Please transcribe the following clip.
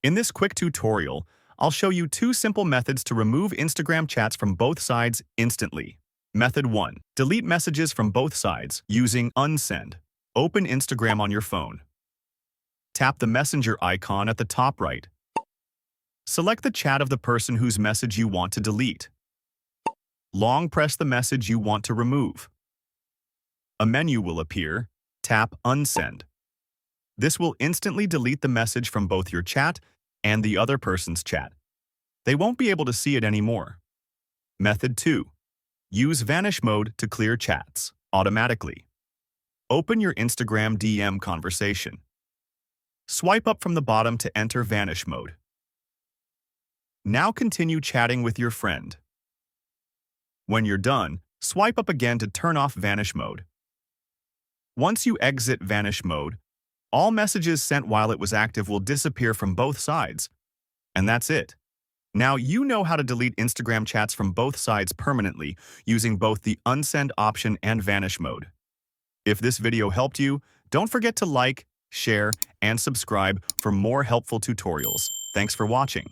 In this quick tutorial, I'll show you two simple methods to remove Instagram chats from both sides instantly. Method 1. Delete messages from both sides using Unsend. Open Instagram on your phone. Tap the messenger icon at the top right. Select the chat of the person whose message you want to delete. Long press the message you want to remove. A menu will appear. Tap Unsend. This will instantly delete the message from both your chat and the other person's chat. They won't be able to see it anymore. Method 2. Use vanish mode to clear chats automatically. Open your Instagram DM conversation. Swipe up from the bottom to enter vanish mode. Now continue chatting with your friend. When you're done, swipe up again to turn off vanish mode. Once you exit vanish mode, all messages sent while it was active will disappear from both sides. And that's it. Now you know how to delete Instagram chats from both sides permanently using both the Unsend option and vanish mode. If this video helped you, don't forget to like, share, and subscribe for more helpful tutorials. Thanks for watching.